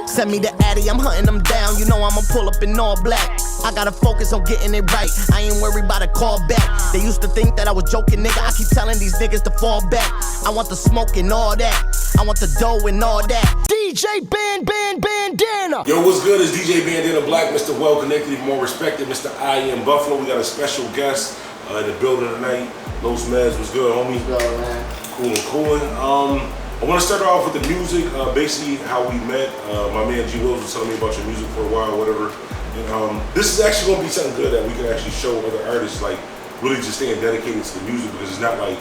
Send me the Addy, I'm hunting them down. You know I'ma pull up in all black. I gotta focus on getting it right. I ain't worried about a call back. They used to think that I was joking, nigga. I keep telling these niggas to fall back. I want the smoke and all that. I want the dough and all that. DJ Bandana. Yo, what's good? It's DJ Bandana Black, Mr. Well Connected, even more respected, Mr. I Am Buffalo. We got a special guest in the building tonight. Los Medz, what's good, homie? What's good, man? Cool. I want to start off with the music, basically how we met. My man G-Willz was telling me about your music for a while, whatever. And, this is actually going to be something good that we can actually show other artists, like really just staying dedicated to the music, because it's not like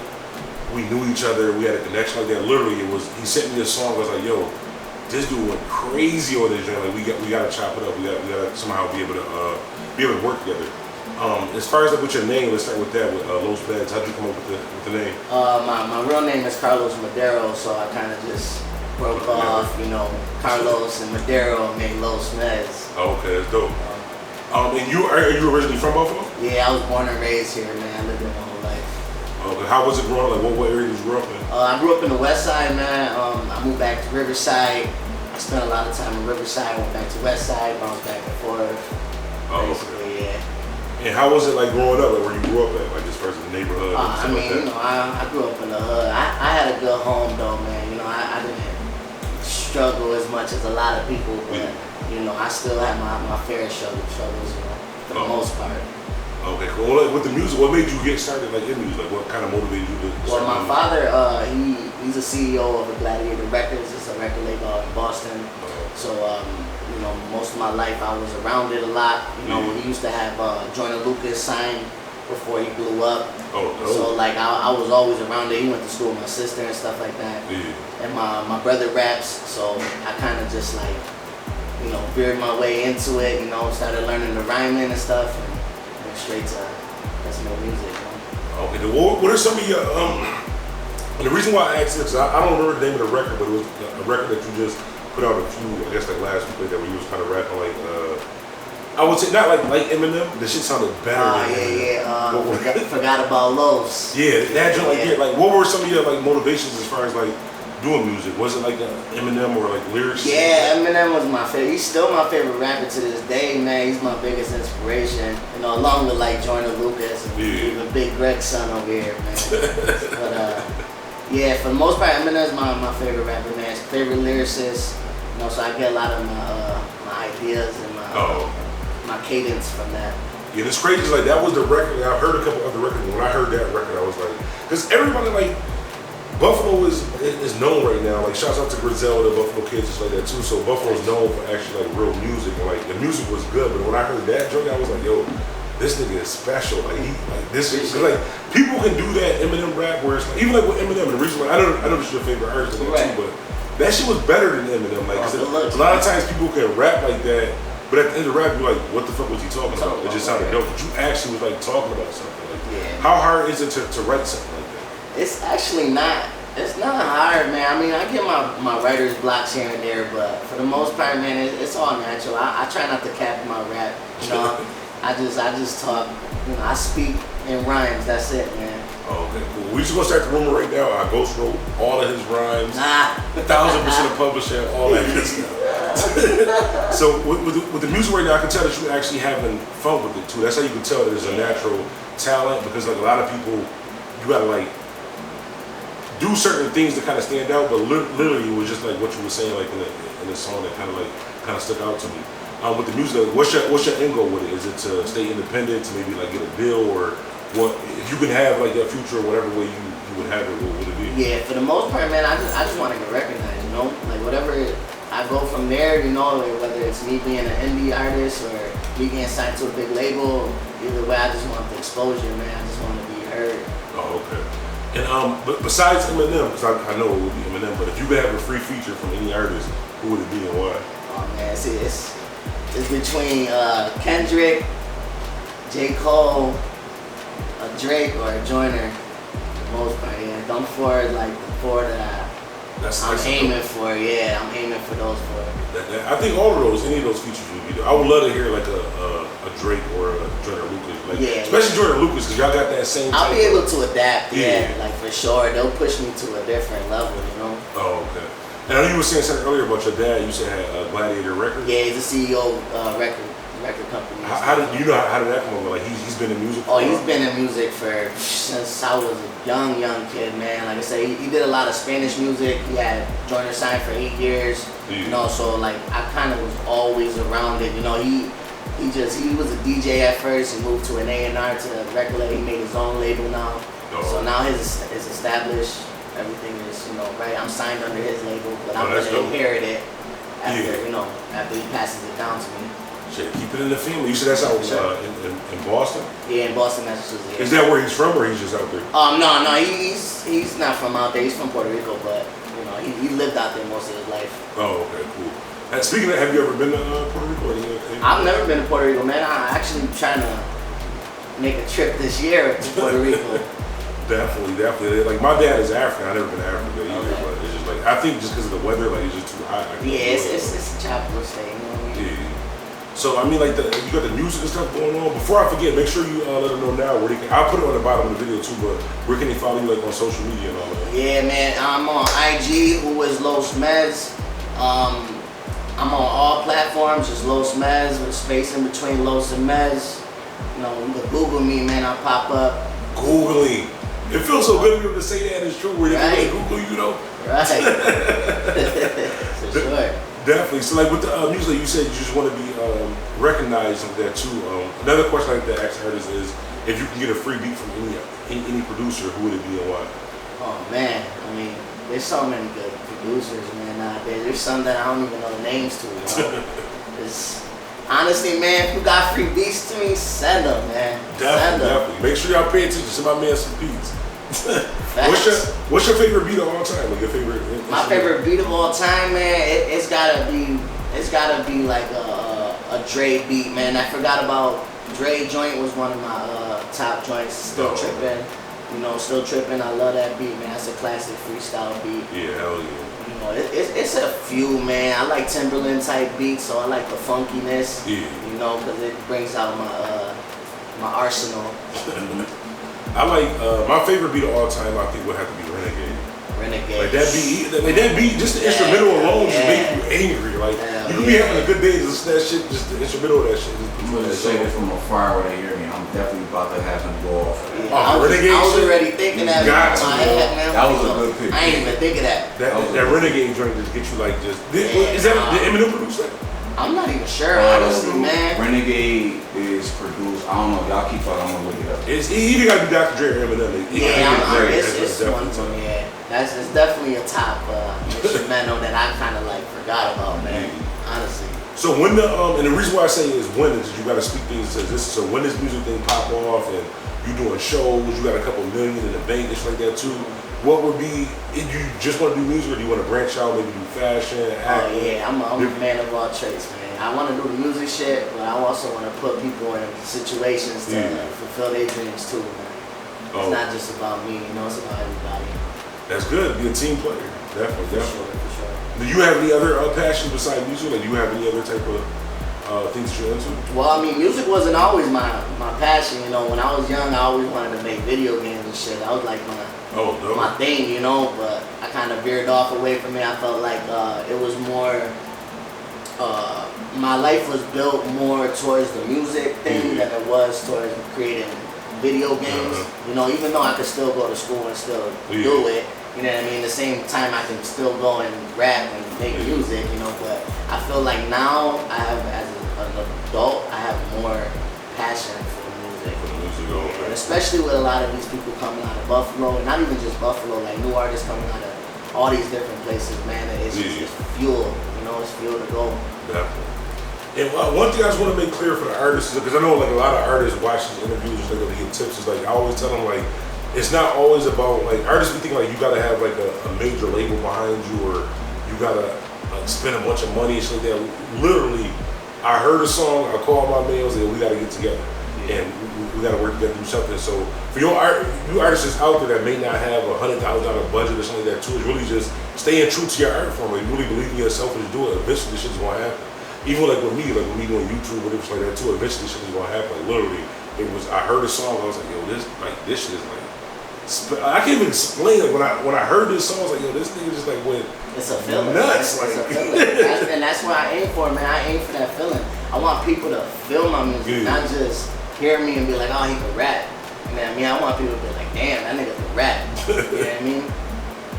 we knew each other, we had a connection like that. Literally, it was, he sent me a song, I was like, yo, this dude went crazy on this joint. Like, we got to chop it up. We got to somehow be able to work together. As far as like with your name, let's start with that, with Los Medz. How'd you come up with the name? My real name is Carlos Madero, so I kind of just broke off, you know, Carlos and Madero made Los Medz. Oh, okay, that's dope. And are you originally from Buffalo? Yeah, I was born and raised here, man. I lived here my whole life. Okay, how was it growing up? Like, what area did you grow up in? I grew up in the West Side, man. I moved back to Riverside. I spent a lot of time in Riverside, went back to West Side, bounced back and forth. Oh, basically, yeah. And how was it like growing up, like where you grew up at, like as far as the neighborhood? I mean, you know, I grew up in the hood. I had a good home though, man. You know, I didn't struggle as much as a lot of people, but you know, I still had my fair share of struggles, you know, for the most part. Okay, cool. Well, like, with the music, what made you get started like in music? Like, what kind of motivated you to Well, start my father, he's a CEO of the Gladiator Records. It's a record label out in Boston. So, you know, most of my life I was around it a lot. You know, he used to have Joyner Lucas signed before he blew up. So like I was always around it. He went to school with my sister and stuff like that. And my brother raps, so I kind of just like, you know, veered my way into it. You know, started learning the rhyming and stuff, and went straight to that's more music. You know? Okay, what are some of your and the reason why I asked this, I don't remember the name of the record, but it was a record that you just put out a few, I guess like last week, like that, where you was kind of rapping like, I would say not like Eminem. The shit sounded better than Eminem. Forgot about Los. Yeah, that joint like like what were some of your like motivations as far as like doing music? Was it like Eminem or like lyrics? Yeah, Eminem was my favorite. He's still my favorite rapper to this day, man. He's my biggest inspiration. You know, along with like Joyner Lucas and even Big Greg's son over here, man. But yeah, for the most part, Eminem's my favorite rapper, man. His favorite lyricist. You know, so I get a lot of my ideas and my cadence from that. Yeah, it's crazy. Like that was the record. I've heard a couple other records. When I heard that record, I was like, because everybody like Buffalo is known right now. Like shouts out to Griselda, Buffalo kids, just like that too. So Buffalo's known for actually like real music, and like the music was good. But when I heard that joke, I was like, yo, this nigga is special. Like he like this is like people can do that Eminem rap where it's like, even like with Eminem. The reason why I know this is your favorite artist too, but that shit was better than Eminem. Like 'cause a lot of times people can rap like that. But at the end of the rap, you're like, what the fuck was he talking about? It just sounded dope. But you actually was like talking about something. Like, how hard is it to write something like that? It's actually not. It's not hard, man. I mean, I get my writer's blocks here and there, but for the most part, man, it's all natural. I try not to cap my rap. You know, I just talk. You know, I speak in rhymes. That's it, man. Oh, okay, cool. We just gonna start the rumor right now. I ghost wrote all of his rhymes. 1,000% of publishing, all that good stuff. So with the music right now, I can tell that you're actually having fun with it too. That's how you can tell that there's a natural talent, because like a lot of people, you gotta like do certain things to kind of stand out. But literally, it was just like what you were saying, like in the song that kind of stuck out to me. With the music, what's your end goal with it? Is it to stay independent, to maybe like get a deal, or what? If you could have like that future, whatever way you would have it, what would it be? Yeah, for the most part, man, I just want to get recognized. You know, like whatever I go from there, you know, like whether it's me being an indie artist or me getting signed to a big label, either way, I just want the exposure, man. I just want to be heard. Oh, okay. And but besides Eminem, because I know it would be Eminem, but if you could have a free feature from any artist, who would it be and why? Oh man, see, it's between Kendrick, J. Cole, a Drake, or a Joyner. For the most part, yeah. Them four, like the four that I'm aiming for. Yeah, I'm aiming for those four. I think all of those, any of those features would be there. I would love to hear like a Drake or a Joyner Lucas, like especially Joyner Lucas, because y'all got that same. I'll be able to adapt, like for sure. They'll push me to a different level, you know. Oh, okay. And I know you were saying something earlier about your dad. You said had Gladiator Records. Yeah, he's the CEO of record company. How did you know? How did that come over? Like he's been in music. Oh, he's been in music since I was a young kid, man. Like I said, he did a lot of Spanish music. He had Joyner signed for 8 years. Yeah. You know, so like I kind of was always around it. You know, he was a DJ at first. He moved to an A&R to a record label. He made his own label now. Oh. So now his established. Everything is, you know, right. I'm signed under his label, but I'm that's gonna dope. inherit it after, Yeah. you know, after he passes it down to me. Shit, keep it in the family. You said that's out in Boston? Yeah, in Boston, Massachusetts. Yeah. Is that where he's from, or he's just out there? No, he's not from out there. He's from Puerto Rico, but you know, he lived out there most of his life. Oh, okay, cool. And speaking of, have you ever been to Puerto Rico? I've never been to Puerto Rico, man. I'm actually trying to make a trip this year to Puerto Rico. Definitely. Like my dad is African. I've never been to Africa either, Okay. but it's just like I think just because of the weather, like it's just too hot. Yeah, it's a tropical state. You know what I mean? Yeah. So I mean, like you got the music and stuff going on. Before I forget, make sure you let them know now where they can. I'll put it on the bottom of the video too. But where can they follow you, like on social media and all that? Yeah, man. I'm on IG, who is Los Medz. I'm on all platforms, just Los Medz with space in between Los and Medz. You know, you can Google me, man. I'll pop up. Googling. It feels so good to be able to say that. It's true. Where they Right. can Google you know. Right. For sure. Definitely. So like with the music, you said you just want to be recognized with that too. Another question I like to ask artists is if you can get a free beat from any producer, who would it be and why? Oh man, I mean, there's so many good producers, man, nowadays. There's some that I don't even know the names to, you know. Honestly, man, if you got free beats to me, send them, man. Definitely. Make sure y'all pay attention to my man some beats. What's your favorite beat of all time? Like your favorite? My favorite beat of all time, man. It's gotta be like a Dre beat, man. I forgot about Dre joint was one of my top joints. Still tripping, you know, still tripping. I love that beat, man. That's a classic freestyle beat. Yeah, hell yeah. You know, it's a few, man. I like Timberland type beats, so I like the funkiness. Yeah. You know, because it brings out my arsenal. I like my favorite beat of all time. I think would have to be Renegade. Renegade. Like that beat, just the instrumental alone just make you angry. Like you can be having a good day, just that shit, just the instrumental of that shit. I'm gonna say it from afar when they hear me. I'm definitely about to have them go off. Yeah, I was already thinking that in my head, man. That was a good pick. I ain't even think of that. That Renegade joint just get you like just. Is that the Eminem produced that? I'm not even sure, honestly, man. Renegade is produced. I don't know. Y'all keep talking. I'm gonna look it up. It's either got to be Dr. Dre or Eminem. It's one of them. Yeah, it's definitely a top instrumental that I kind of like forgot about, man. Honestly. So when and the reason why I say is when is you got to speak things to this. So when this music thing pop off and you doing shows, you got a couple million in the bank, just like that too. What would be? If you just want to do music, or do you want to branch out, maybe do fashion? Oh yeah, I'm a man of all trades, man. I want to do the music shit, but I also want to put people in situations to fulfill their dreams too, man. It's not just about me, you know. It's about everybody. That's good. Be a team player, definitely. For sure. Do you have any other passions besides music? Like, do you have any other type of things that you're into? Well, I mean, music wasn't always my passion. You know, when I was young, I always wanted to make video games and shit. That was like my thing, you know. But I kind of veered off away from it. I felt like it was more. My life was built more towards the music thing than it was towards creating video games. You know, even though I could still go to school and still do it. You know what I mean? At the same time, I can still go and rap and make music, you know, but I feel like now I have, as an adult, I have more passion for the music. And especially with a lot of these people coming out of Buffalo, and not even just Buffalo, like new artists coming out of all these different places, man, it's just fuel, you know, it's fuel to go. Definitely. And one thing I just want to make clear for the artists is, because I know like a lot of artists watch these interviews, just like to get tips, is like I always tell them like, it's not always about like artists be thinking like you gotta have like a major label behind you or you gotta like spend a bunch of money and shit like that. Literally, I heard a song, I called my man and said we gotta get together and we gotta work together to do something. So for you artists out there that may not have $100,000 budget or something like that too, it's really just staying true to your art form. Like you really believe in yourself and do it. Eventually, this shit's gonna happen. Even like with me doing YouTube or whatever like that too. Eventually, shit is gonna happen. Like literally, I heard a song, I was like, yo, this shit is like. I can't even explain it. When I heard this song, I was like, yo, this nigga just like went It's a feeling. nuts. It's a feeling. And that's what I aim for, man. I aim for that feeling. I want people to feel my music, not just hear me and be like, oh, he can rap. You know what I mean? I want people to be like, damn, that nigga can rap. You know what I mean?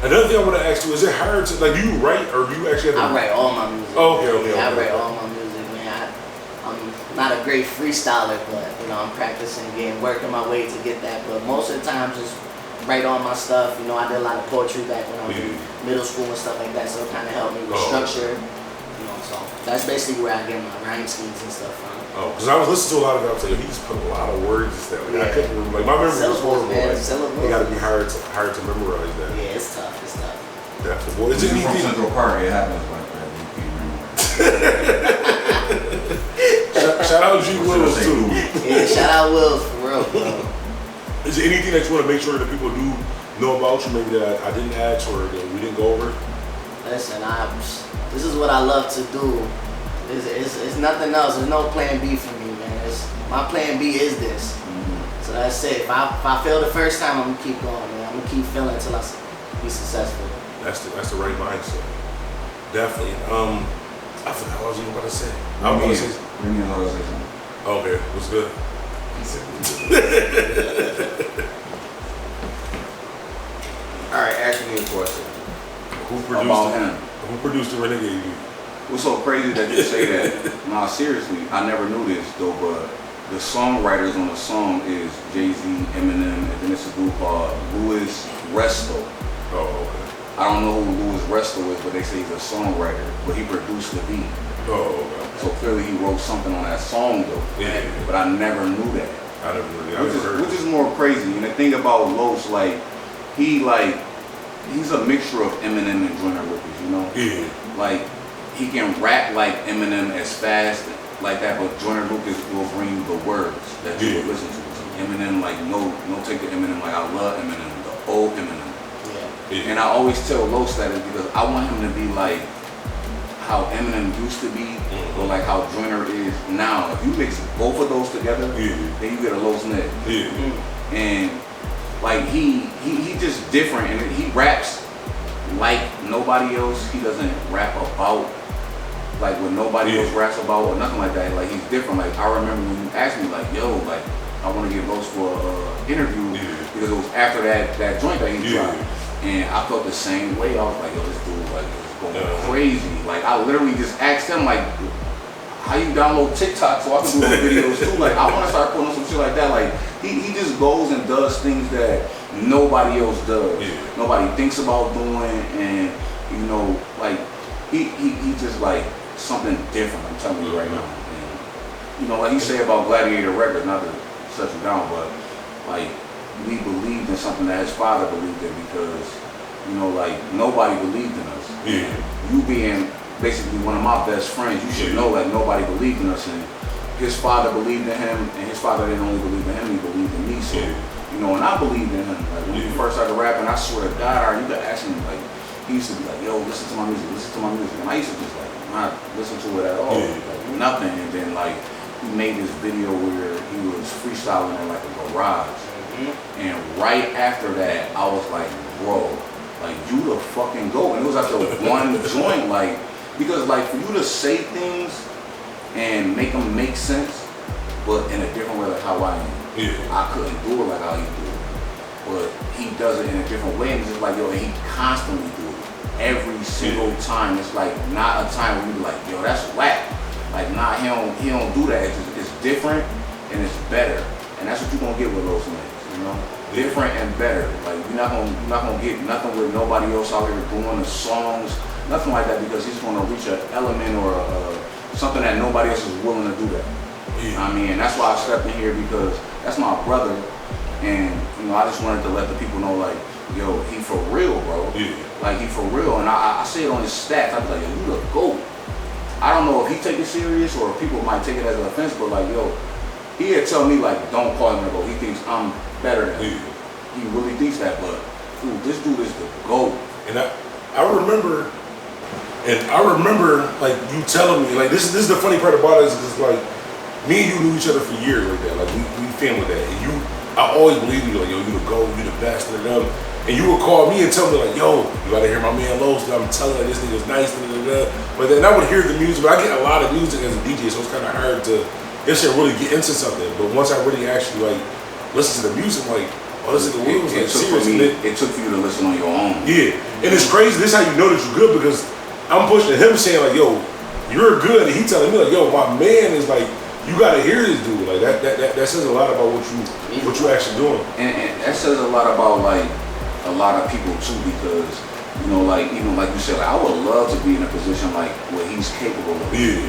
Another thing I want to ask you, is it hard to, like, do you write or do you actually have to? I write all my music. Oh, okay. I write all my music, man. I'm not a great freestyler, but, you know, I'm practicing, working my way to get that. But most of the time, just write all my stuff. You know, I did a lot of poetry back when I was in middle school and stuff like that, so it kind of helped me with structure. You know, so that's basically where I get my rhyme schemes and stuff from. Oh, because I was listening to a lot of it, I was like, he just put a lot of words and stuff. Like, I couldn't remember. Like, my memory was horrible. Man, like, syllables. it got to be hard to memorize that. Yeah, it's tough. It's tough. Definitely. Boy, is it From anything? Central Park, it happens like that. Shout out G-Willz too. Yeah, shout out Willz for real. Is there anything that you want to make sure that people do know about you, maybe that I didn't ask or that we didn't go over? Listen, this is what I love to do. It's nothing else. There's no plan B for me, man. My plan B is this. So that's it. If I fail the first time, I'm gonna keep going, man. I'm gonna keep failing until I be successful. That's the right mindset. Definitely. I forgot what I was even about to say. I was going to say something. Okay, what's good? He said, All right, ask me a question. Who produced the Renegade Beat? what's so crazy that you say that? Nah, seriously, I never knew this though, but the songwriters on the song is Jay-Z, Eminem, and then it's a group called Louis Resto. Oh, okay. I don't know who Louis Resto is, but they say he's a songwriter, but he produced the beat. Oh, okay. So clearly he wrote something on that song though. Yeah. But I never knew that. I never heard Which is more crazy. And the thing about Los, he's a mixture of Eminem and Joyner Lucas, you know? Yeah. Like, he can rap like Eminem as fast like that, but Joyner Lucas will bring you the words that you would listen to. So Eminem, no take the Eminem, like I love Eminem, the old Eminem. Yeah. And I always tell Los that is because I want him to be like how Eminem used to be, or like how Joyner is now. If you mix both of those together, then you get a Los Medz. Yeah. And like he just different, and he raps like nobody else. He doesn't rap about like what nobody else raps about or nothing like that. Like he's different. Like I remember when you asked me like, yo, like I want to get Los for an interview because it was after that joint that he dropped, and I felt the same way. I was like, yo, this dude like is going crazy. Like I literally just asked him like, how you download TikTok so I can do those videos too? Like I want to start putting on some shit like that. Like he just goes and does things that nobody else does. Nobody thinks about doing, and you know, like he just like something different. I'm telling you right now. And, you know, like he said about Gladiator Records, not to shut you down, but like we believed in something that his father believed in because you know, like nobody believed in us. You being basically one of my best friends, you should know that nobody believed in us, and his father believed in him, and his father didn't only believe in him, he believed in me. So, you know, and I believed in him. Like when he first started rapping, I swear to God, you could ask him, like, he used to be like, yo, listen to my music, and I used to just like not listen to it at all, like nothing. And then like he made this video where he was freestyling in like a garage, and right after that, I was like, bro, like you the fucking GOAT. And it was after one joint, like, because like for you to say things and make them make sense, but in a different way, like how I am. I couldn't do it like how he do it, but he does it in a different way. And it's just like, yo, and he constantly do it every single time. It's like not a time where you be like, yo, that's whack. Like, nah, he don't do that. It's different and it's better, and that's what you're gonna get with Los Medz, you know. Different and better. Like you're not gonna get nothing with nobody else out here doing the songs, nothing like that, because he's gonna reach an element or something that nobody else is willing to do that. I mean, and that's why I stepped in here, because that's my brother, and you know, I just wanted to let the people know, like, yo, he for real, bro. Like he for real, and I say it on his stats. I be like, yo, you the GOAT. I don't know if he take it serious or if people might take it as an offense, but like, yo, he'd tell me like, don't call him the GOAT. He thinks I'm better than him. He really thinks that, but dude, this dude is the GOAT. And I remember like you telling me, like this is the funny part about it, is like me and you knew each other for years like that. Like we family that. And I always believed you, like, yo, you the GOAT, you the best, and and you would call me and tell me like, yo, you gotta hear my man Los, I'm telling you, this nigga's nice, but then I would hear the music, but I get a lot of music as a DJ, so it's kind of hard to really get into something. But once I really actually like listen to the music, like, oh, this is the Willz, like serious. It took for you to listen on your own. Yeah, and it's crazy. This is how you know that you're good, because I'm pushing him saying like, yo, you're good, and he telling me like, yo, my man is like, you gotta hear this dude. Like that says a lot about what you actually doing. And that says a lot about like a lot of people too, because you know, like even like you said, like, I would love to be in a position like where he's capable of. Yeah.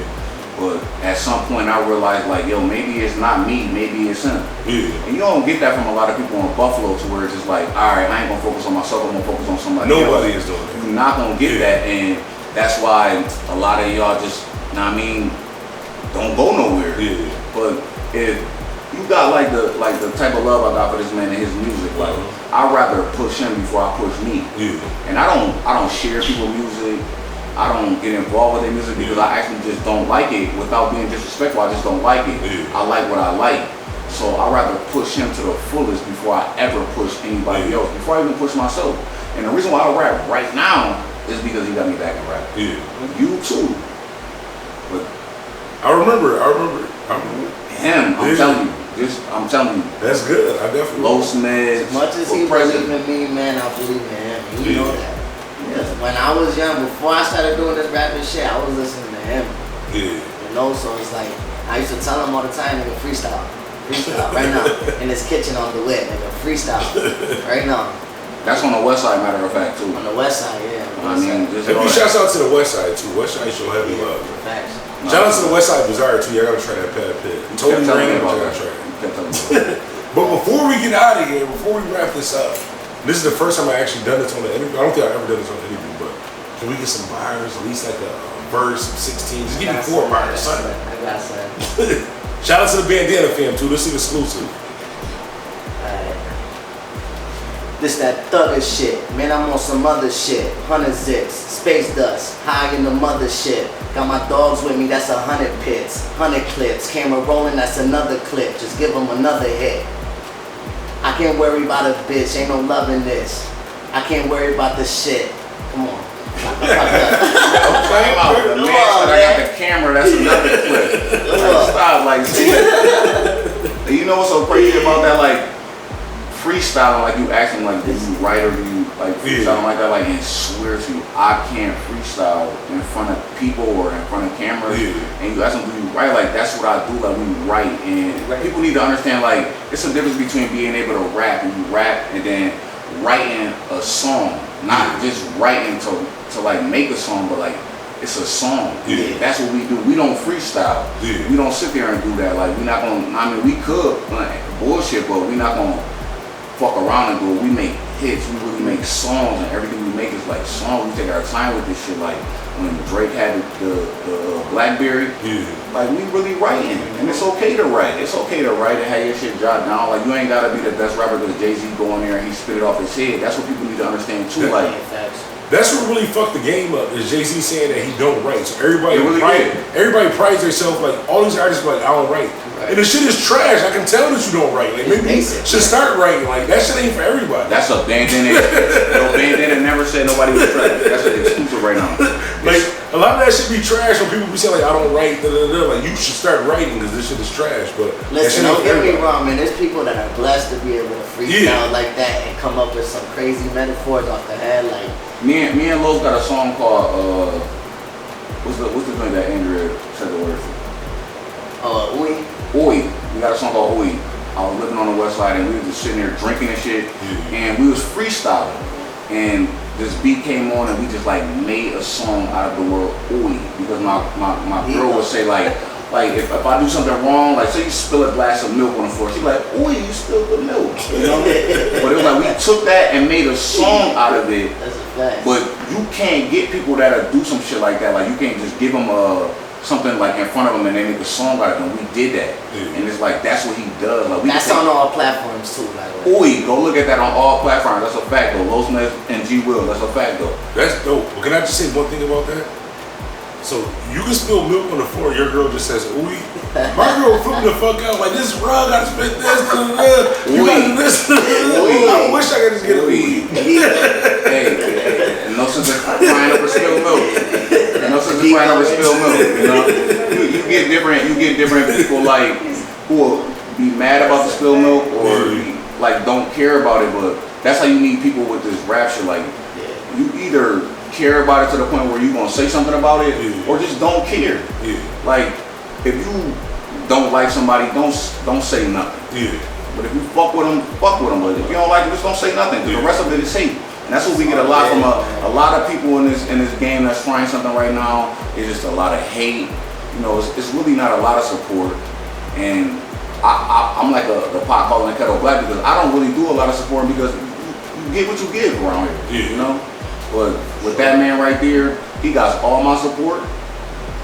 But at some point I realized like, yo, maybe it's not me, maybe it's him. Yeah. And you don't get that from a lot of people in Buffalo, to where it's just like, all right, I ain't gonna focus on myself, I'm gonna focus on somebody else. Nobody is doing that. You're not gonna get that, and that's why a lot of y'all just, you know what I mean, don't go nowhere. Yeah. But if you got like the type of love I got for this man and his music, like I'd rather push him before I push me. Yeah. And I don't share people's music. I don't get involved with their music because I actually just don't like it. Without being disrespectful, I just don't like it. Yeah. I like what I like. So I'd rather push him to the fullest before I ever push anybody else, before I even push myself. And the reason why I rap right now is because he got me back in rap. Yeah. You too. But I remember. him, I'm telling you. I'm telling you. That's good. I definitely. Los Medz. As much as he believed in me, man, I believe in him. And you know that. Because when I was young, before I started doing this rapping shit, I was listening to him. Yeah. You know, so it's like, I used to tell him all the time, nigga, freestyle. Freestyle, right now. In his kitchen on the whip, nigga, freestyle. Right now. That's on the west side, matter of fact, too. On the west side, yeah. I mean, just And shouts out to the west side, too. West side show heavy love. Facts. Shout out to the west side Bizarre, too. Y'all gotta try that Pad Pit. Totally random, but y'all gotta try it. But before we get out of here, before we wrap this up, this is the first time I actually done this on the interview. I don't think I've ever done this on the interview, but can we get some bars, at least like a verse, 16? Just give me 4 bars, son. I got some. Shout out to the Bandana fam, too. This is exclusive. Alright. This that thugger shit. Man, I'm on some other shit. 100 zips, space dust, high in the mothership. Got my dogs with me, that's 100 pits, 100 clips. Camera rolling, that's another clip. Just give them another hit. I can't worry about a bitch, ain't no love in this. I can't worry about the shit. Come on. The man said I got the camera, that's another clip. Stop, like, you know what's so crazy about that? Like, freestyling, like you asking, like, did you write or do you like freestyling like that? Like, and swear to you, I can't freestyle in front of people or in front of cameras. And you ask them, do you write? Like, that's what I do. Like, we write, and people need to understand, like, it's a difference between being able to rap and you rap and then writing a song, not just writing to like make a song, but like it's a song. That's what we do. We don't freestyle. We don't sit there and do that. Like, we're not gonna. I mean, we could like, bullshit, but we're not gonna fuck around and do it. We make hits. We really make songs, and everything we make is like songs. We take our time with this shit. Like when Drake had the BlackBerry, like we really writing, and it's okay to write. It's okay to write and have your shit jot down. Like, you ain't gotta be the best rapper because Jay-Z go in there and he spit it off his head. That's what people need to understand too. Like. That's what really fucked the game up, is Jay-Z saying that he don't write. So everybody prides themselves, like, all these artists be like, I don't write. And the shit is trash. I can tell that you don't write. Like, maybe you should start writing. Like, that shit ain't for everybody. That's a Bandana. Bandana never said nobody was trash. That's an exclusive right now. Like, a lot of that shit be trash when people be saying, like, I don't write, Like, you should start writing because this shit is trash. But listen, don't get me wrong, man. There's people that are blessed to be able to freestyle like that and come up with some crazy metaphors off the head. Like, me and Los got a song called what's the thing that Andrea said the word for? Oi. Oi. We got a song called Oi. I was living on the west side and we were just sitting there drinking and shit, and we was freestyling, and this beat came on and we just like made a song out of the word Oi, because my girl would say like if I do something wrong, like say you spill a glass of milk on the floor, she like, oi, you spilled the milk, you know? But it was like we took that and made a song out of it. That's a fact. But you can't get people that'll do some shit like that. Like, you can't just give them something like in front of them and they make a song out of it. And we did that, and it's like that's what he does. Like, that's on all platforms too. Like, oi, go look at that on all platforms. That's a fact though. Los Medz and G-Willz. That's a fact though. That's dope. But can I just say one thing about that? So you can spill milk on the floor, your girl just says, ooh. My girl flipping the fuck out like, this rug, I spit this, you got this. I wish I could just get a ooh. Hey, no sense of crying over spilled milk. No sense of crying over spilled milk, you know? You get different people like, who will be mad about the spilled milk or like don't care about it, but that's how you need people with this rap shit. Like, you either care about it to the point where you're gonna say something about it, or just don't care. Like, if you don't like somebody, don't say nothing. But if you fuck with them, fuck with them. But if you don't like them, just don't say nothing. Cause the rest of it is hate. And that's what we get a lot from a lot of people in this game that's trying something right now. It's just a lot of hate. You know, it's really not a lot of support. And I'm like the pot calling the kettle black because I don't really do a lot of support because you get what you give around here. You know. But with that man right there, he got all my support.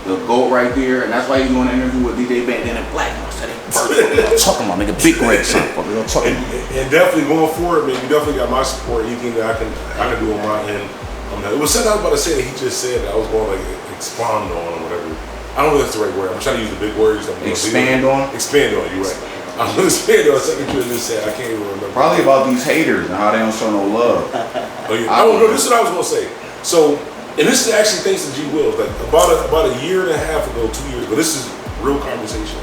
The GOAT right there, and that's why he's doing an interview with DJ Bandana Black. Talking about nigga, big great son. And definitely going forward, man, you definitely got my support. Anything that I can do on my end. It was something I was about to say that he just said that I was going to like expound on or whatever. I don't know if that's the right word. I'm trying to use the big words. Expand on? Expand on, you're right. I'm going to expand on something you just said. I can't even remember. Probably about these haters and how they don't show no love. I don't know. This is what I was going to say. So, and this is actually thanks to G-Willz. Like about a year and a half ago, 2 years ago, this is real conversation.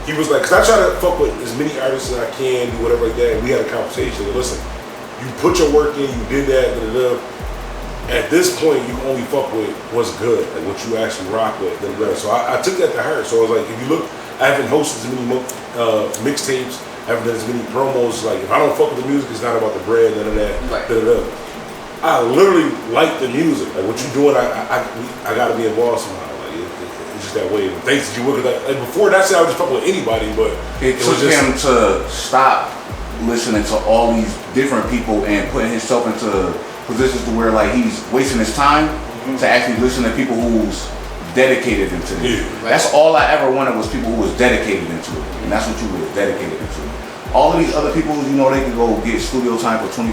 He was like, cause I try to fuck with as many artists as I can, do whatever like that. And we had a conversation. Like, listen, you put your work in, you did that, At this point, you only fuck with what's good, like what you actually rock with. So I took that to heart. So I was like, if you look, I haven't hosted as many mixtapes, I haven't done as many promos. Like, if I don't fuck with the music, it's not about the bread, none of that. Right. I literally like the music. Like what you're doing, I gotta be involved somehow. Like it's just that way. And thanks to you, like before that, I would just fuck with anybody, but it took him to stop listening to all these different people and putting himself into positions to where like he's wasting his time to actually listen to people who's dedicated into it. That's all I ever wanted was people who was dedicated into it, and that's what you were dedicated into. All of these other people, you know, they can go get studio time for $25,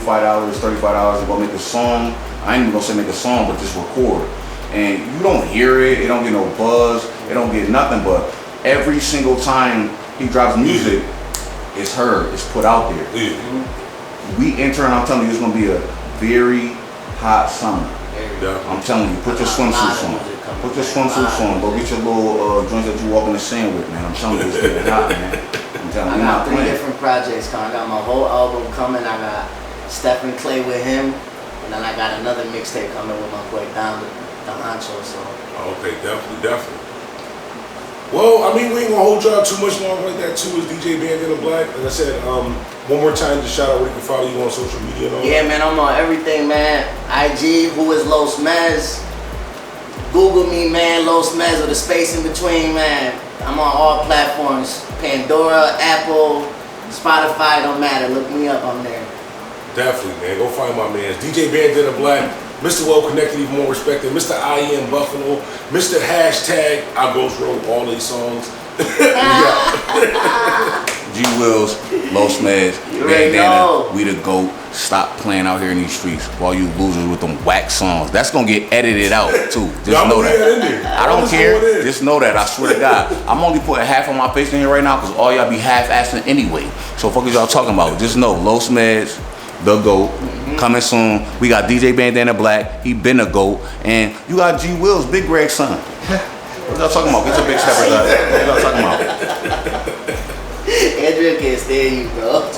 $35 and go make a song. I ain't even gonna say make a song, but just record. And you don't hear it, it don't get no buzz, it don't get nothing, but every single time he drops music, it's heard, it's put out there. We enter, and I'm telling you, it's gonna be a very hot summer. I'm telling you, put your swimsuits on. Put your swimsuits on. Go get your little joints that you walk in the sand with, man. I'm telling you, it's getting hot, man. I got 3 different projects coming. I got my whole album coming. I got Stephen Clay with him, and then I got another mixtape coming with my boy Don the Honcho. So. Okay, definitely. Well, I mean, we ain't gonna hold y'all too much longer like that. Too is DJ Bandana Black. Like I said, one more time, just shout out where you can follow you on social media and all. Yeah, man, I'm on everything, man. IG, who is Los Medz? Google me, man, Los Medz with a space in between, man. I'm on all platforms. Pandora, Apple, Spotify, don't matter. Look me up, I'm there. Definitely, man. Go find my man. DJ Bandana Black, Mr. Well Connected, even more respected, Mr. I Am Buffalo, Mr. Hashtag I Ghost Road all these songs. G-Willz, Los Medz, Bandana, we the GOAT. Stop playing out here in these streets while you losers with them whack songs. That's gonna get edited out too. Just know that. I don't care. Just know that. I swear to God. I'm only putting half of my face in here right now because all y'all be half-assing anyway. So fuck is y'all talking about? Just know, Los Medz, the GOAT, coming soon. We got DJ Bandana Black. He been a GOAT, and you got G-Willz, Big Greg's son. What y'all talking about? Get your big steppers out there. What y'all talking about? Andrea can't stand you, bro.